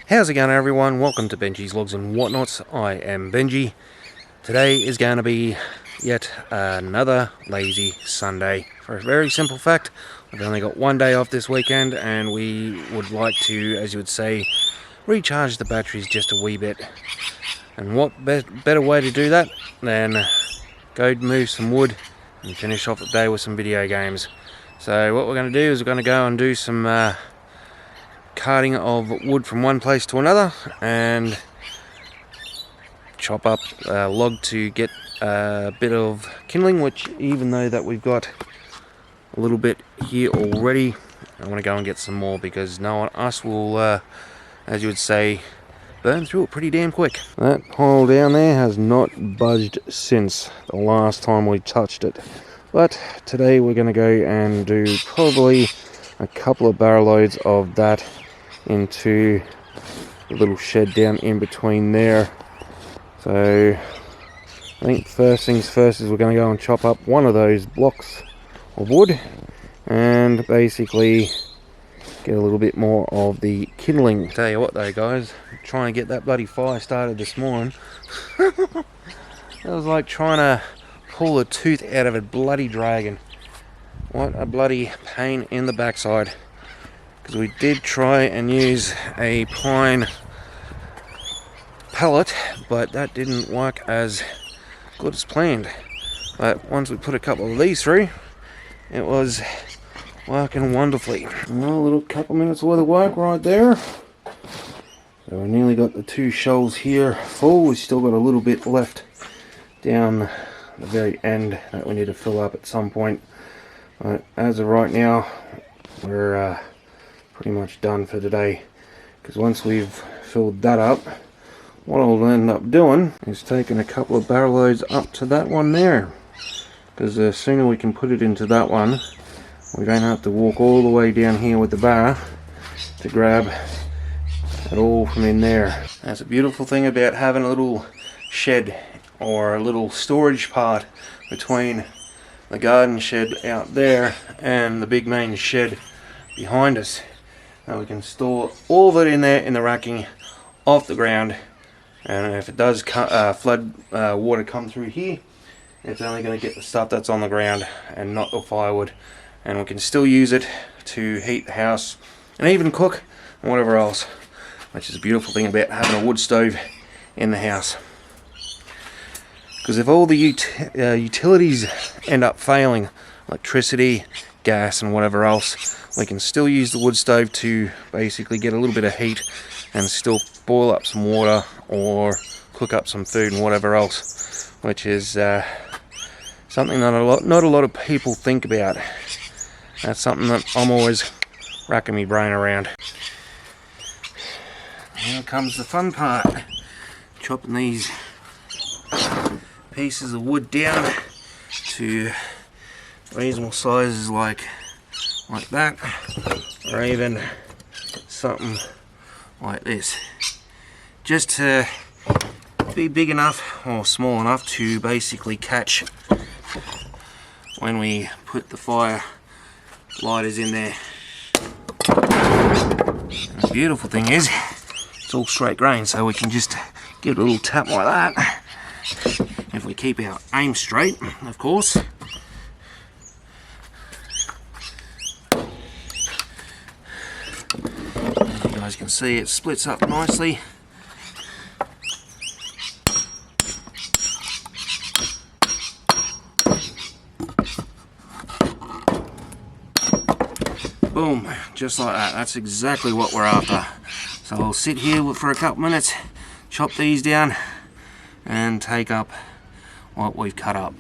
How's it going, everyone? Welcome to Benji's Logs and Whatnots. I am Benji. Today is going to be yet another lazy Sunday. For a very simple fact, I've only got one day off this weekend and we would like to, as you would say, recharge the batteries just a wee bit. And what better way to do that than go move some wood and finish off the day with some video games. So what we're going to do is we're going to go and do some carting of wood from one place to another and chop up a log to get a bit of kindling, which even though that we've got a little bit here already, I want to go and get some more because no one else will, as you would say, burn through it pretty damn quick. That pile down there has not budged since the last time we touched it, but today we're going to go and do probably a couple of barrel loads of that into a little shed down in between there. So I think first things first is we're going to go and chop up one of those blocks of wood and basically get a little bit more of the kindling. Tell you what though, guys, trying to get that bloody fire started this morning it was like trying to pull a tooth out of a bloody dragon. What a bloody pain in the backside. Because we did try and use a pine pellet, but that didn't work as good as planned. But once we put a couple of these through, it was working wonderfully. Well, a little couple minutes worth of work right there. So we nearly got the two shelves here full. We still got a little bit left down the very end that we need to fill up at some point. But as of right now, we're pretty much done for today, because once we've filled that up, what I'll end up doing is taking a couple of barrel loads up to that one there, because the sooner we can put it into that one, we don't have to walk all the way down here with the bar to grab it all from in there. That's a beautiful thing about having a little shed or a little storage part between the garden shed out there and the big main shed behind us. Now we can store all of it in there in the racking off the ground, and if it does flood water come through here, it's only going to get the stuff that's on the ground and not the firewood, and we can still use it to heat the house and even cook and whatever else, which is a beautiful thing about having a wood stove in the house. Because if all the utilities end up failing, electricity, gas and whatever else, we can still use the wood stove to basically get a little bit of heat and still boil up some water or cook up some food and whatever else, which is something that not a lot of people think about. That's something that I'm always racking my brain around. Here comes the fun part, chopping these pieces of wood down to reasonable sizes like that, or even something like this, just to be big enough or small enough to basically catch when we put the fire lighters in there. And the beautiful thing is it's all straight grain, so we can just give it a little tap like that if we keep our aim straight, of course. As you can see, it splits up nicely. Boom, just like that. That's exactly what we're after. So I'll sit here for a couple minutes, chop these down and take up what we've cut up.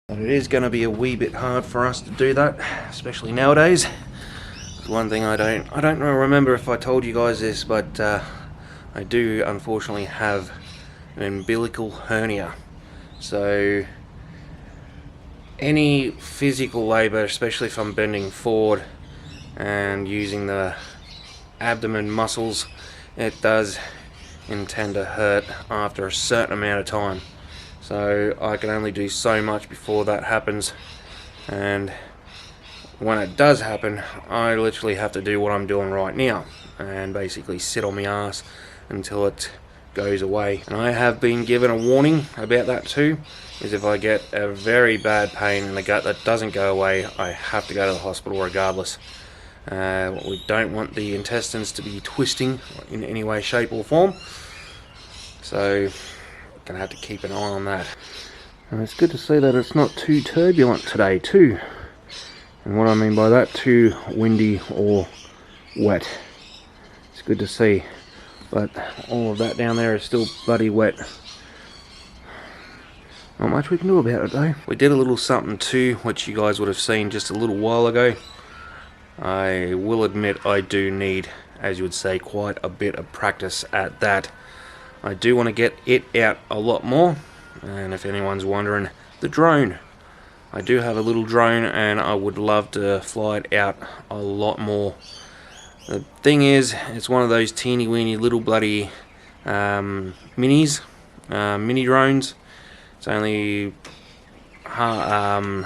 But it is going to be a wee bit hard for us to do that, especially nowadays. One thing I don't remember if I told you guys this, but I do unfortunately have an umbilical hernia. So any physical labour, especially if I'm bending forward and using the abdomen muscles, it does intend to hurt after a certain amount of time. So I can only do so much before that happens, and when it does happen, I literally have to do what I'm doing right now and basically sit on my ass until it goes away. And I have been given a warning about that too, is if I get a very bad pain in the gut that doesn't go away, I have to go to the hospital regardless. We don't want the intestines to be twisting in any way, shape or form, so gonna have to keep an eye on that. And it's good to see that it's not too turbulent today too, and what I mean by that, too windy or wet. It's good to see, but all of that down there is still bloody wet. Not much we can do about it though. We did a little something too, which you guys would have seen just a little while ago. I will admit I do need, as you would say, quite a bit of practice at that. I do want to get it out a lot more, and if anyone's wondering, the drone. I do have a little drone and I would love to fly it out a lot more. The thing is, it's one of those teeny weeny little bloody mini drones. It's only, I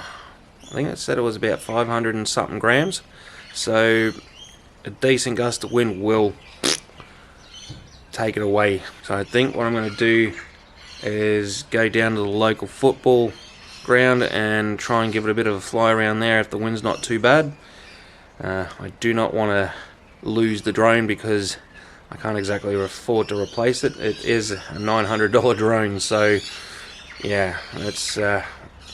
think it said it was about 500 and something grams. So a decent gust of wind will take it away. So I think what I'm going to do is go down to the local football ground and try and give it a bit of a fly around there if the wind's not too bad. I do not want to lose the drone because I can't exactly afford to replace it. It is a $900 drone, so yeah, it's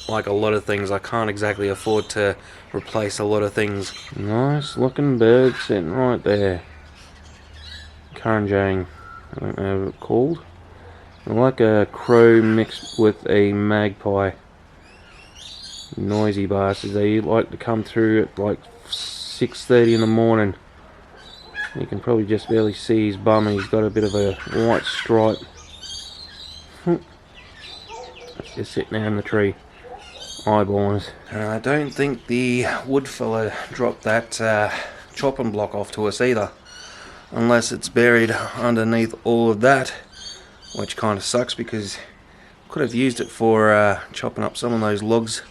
like a lot of things, I can't exactly afford to replace a lot of things. Nice looking bird sitting right there. Karanjang, I don't know what it's called. Like a crow mixed with a magpie. Noisy bastards. They like to come through at like 6:30 in the morning. You can probably just barely see his bum, and he's got a bit of a white stripe. Just sitting there in the tree, eyeballing. I don't think the wood fella dropped that chopping block off to us either, unless it's buried underneath all of that, which kind of sucks because could have used it for chopping up some of those logs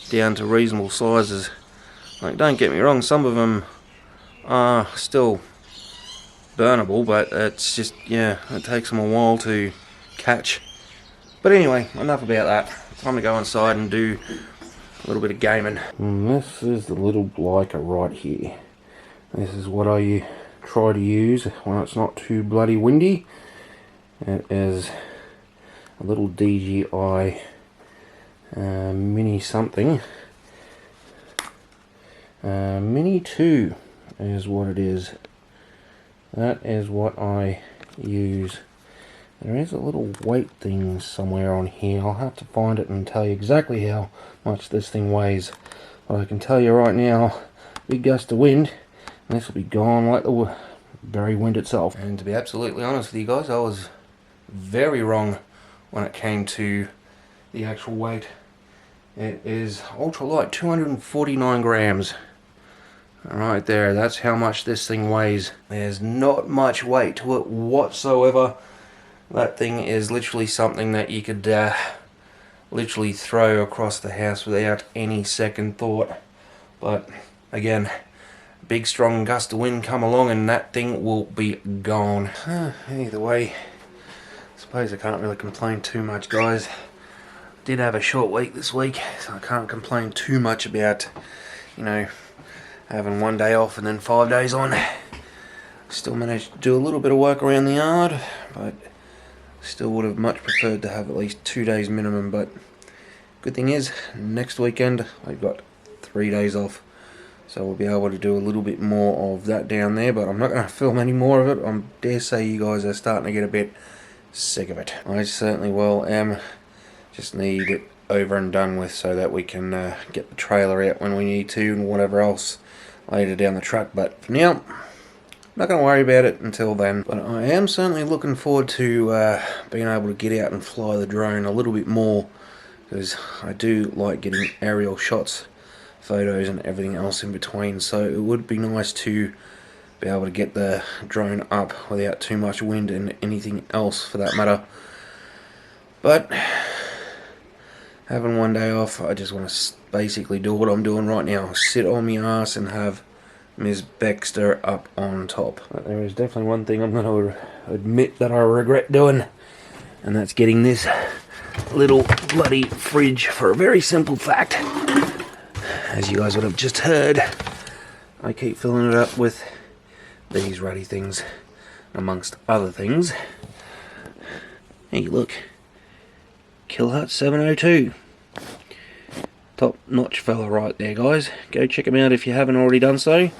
down to reasonable sizes. Like, don't get me wrong, some of them are still burnable, but it's just, yeah, it takes them a while to catch. But anyway, enough about that. Time to go inside and do a little bit of gaming. And this is the little Leica right here. This is what I try to use when it's not too bloody windy. It is a little DJI Mini something. Mini 2 is what it is. That is what I use. There is a little weight thing somewhere on here. I'll have to find it and tell you exactly how much this thing weighs. But I can tell you right now, big gust of wind, and this will be gone like the very wind itself. And to be absolutely honest with you guys, I was very wrong when it came to the actual weight. It is ultralight, 249 grams. Right there, that's how much this thing weighs. There's not much weight to it whatsoever. That thing is literally something that you could literally throw across the house without any second thought. But again, big strong gust of wind come along and that thing will be gone. Either way, I suppose I can't really complain too much, guys. Did have a short week this week, so I can't complain too much about, you know, having one day off and then 5 days on. Still managed to do a little bit of work around the yard, but still would have much preferred to have at least 2 days minimum. But good thing is, next weekend I've got 3 days off, so we'll be able to do a little bit more of that down there. But I'm not going to film any more of it. I dare say you guys are starting to get a bit sick of it. I certainly well am. Just need it over and done with so that we can get the trailer out when we need to and whatever else later down the track. But for now, not going to worry about it until then. But I am certainly looking forward to being able to get out and fly the drone a little bit more, because I do like getting aerial shots, photos and everything else in between, so it would be nice to be able to get the drone up without too much wind and anything else for that matter. But having one day off, I just want to basically do what I'm doing right now, sit on my ass and have Ms. Baxter up on top. But there is definitely one thing I'm going to admit that I regret doing, and that's getting this little bloody fridge for a very simple fact. As you guys would have just heard, I keep filling it up with these ruddy things, amongst other things. Hey, look. Kill Hut 702. Top notch fella right there, guys. Go check him out if you haven't already done so.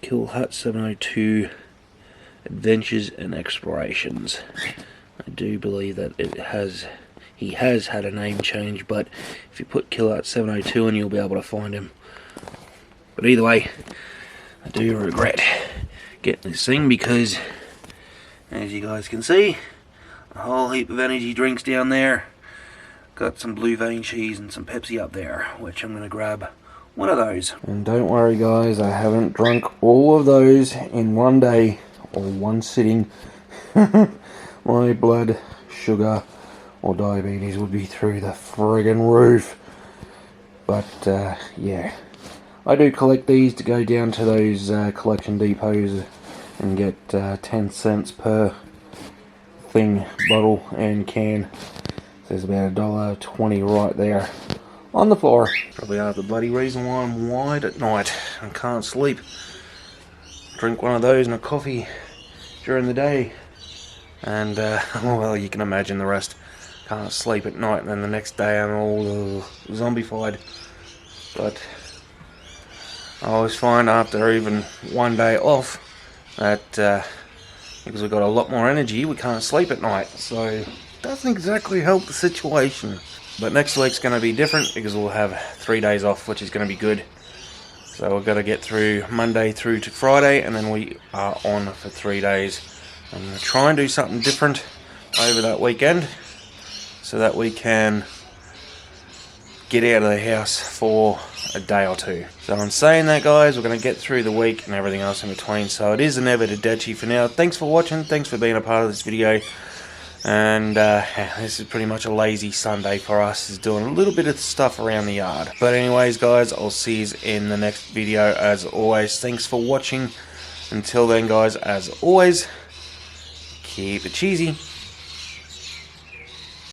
Kill Hut 702 Adventures and Explorations. I do believe that he has had a name change, but if you put Kill Hut 702 in, you'll be able to find him. But either way, I do regret getting this thing because, as you guys can see, a whole heap of energy drinks down there. Got some Blue Vein cheese and some Pepsi up there, which I'm going to grab one of those. And don't worry guys, I haven't drunk all of those in one day or one sitting. My blood sugar or diabetes would be through the friggin' roof. But yeah, I do collect these to go down to those collection depots and get 10 cents per thing, bottle and can. There's about $1.20 right there on the floor. Probably half the bloody reason why I'm wide at night and can't sleep. Drink one of those and a coffee during the day, and well, you can imagine the rest. Can't sleep at night, and then the next day I'm all zombified. But I always find after even one day off that because we've got a lot more energy, we can't sleep at night, so it doesn't exactly help the situation. But next week's going to be different because we'll have 3 days off, which is going to be good. So we've got to get through Monday through to Friday, and then we are on for 3 days. I'm going to try and do something different over that weekend so that we can get out of the house for a day or two. So I'm saying that, guys, we're going to get through the week and everything else in between. So it is an Evertadachi for now. Thanks for watching. Thanks for being a part of this video. And this is pretty much a lazy Sunday for us, is doing a little bit of stuff around the yard. But anyways, guys, I'll see you in the next video as always. Thanks for watching. Until then, guys, as always, keep it cheesy.